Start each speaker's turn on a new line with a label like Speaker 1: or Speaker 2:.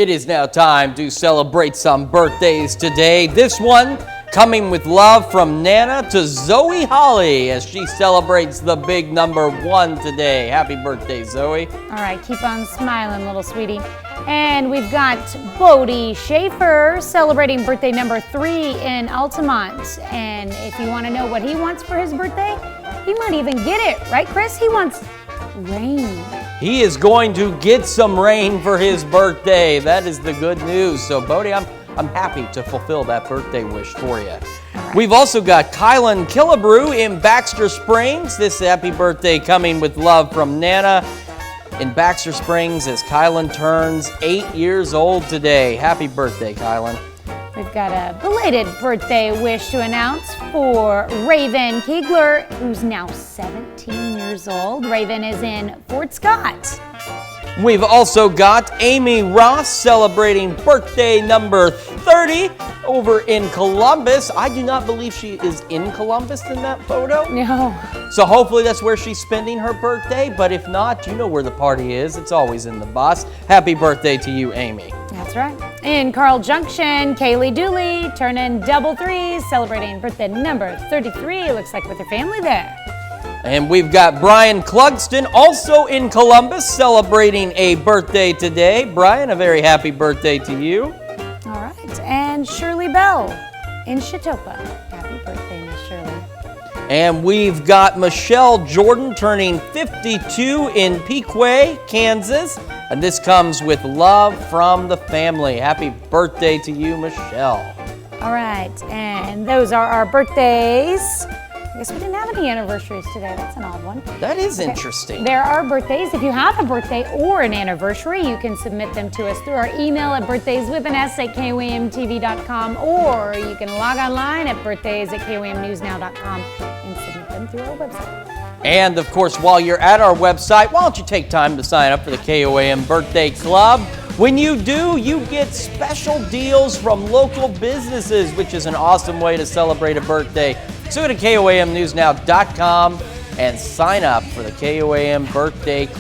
Speaker 1: It is now time to celebrate some birthdays today. This one coming with love from Nana to Zoe Holly as she celebrates the big number 1 today. Happy birthday, Zoe.
Speaker 2: All right, keep on smiling, little sweetie. And we've got Bodie Schaefer celebrating birthday number 3 in Altamont. And if you want to know what he wants for his birthday, he might even get it. Right, Chris? He wants rain.
Speaker 1: He is going to get some rain for his birthday. That is the good news. So, Bodie, I'm happy to fulfill that birthday wish for you.
Speaker 2: Right.
Speaker 1: We've also got Kylan Killebrew in Baxter Springs. This happy birthday coming with love from Nana in Baxter Springs as Kylan turns 8 years old today. Happy birthday, Kylan.
Speaker 2: We've got a belated birthday wish to announce for Raven Keegler, who's now 17 years old. Raven is in Fort Scott.
Speaker 1: We've also got Amy Ross celebrating birthday number 30 over in Columbus. I do not believe she is in Columbus in that photo.
Speaker 2: No.
Speaker 1: So hopefully that's where she's spending her birthday, but if not, you know where the party is. It's always in the bus. Happy birthday to you, Amy.
Speaker 2: That's right. In Carl Junction, Kaylee Dooley turning double threes, celebrating birthday number 33. It looks like with her family there.
Speaker 1: And we've got Brian Clugston, also in Columbus, celebrating a birthday today. Brian, a very happy birthday to you.
Speaker 2: All right. And Shirley Bell in Chetopa. Happy birthday, Miss Shirley.
Speaker 1: And we've got Michelle Jordan turning 52 in Pequay, Kansas. And this comes with love from the family. Happy birthday to you, Michelle.
Speaker 2: All right. And those are our birthdays. I guess we didn't have any anniversaries today. That's an odd one.
Speaker 1: That is interesting.
Speaker 2: There are birthdays. If you have a birthday or an anniversary, you can submit them to us through our email at birthdayswithans@KOAMTV.com, or you can log online at birthdays@KOAMNewsNow.com and submit them through our website.
Speaker 1: And of course, while you're at our website, why don't you take time to sign up for the KOAM Birthday Club? When you do, you get special deals from local businesses, which is an awesome way to celebrate a birthday. So go to KOAMNewsNow.com and sign up for the KOAM Birthday Club.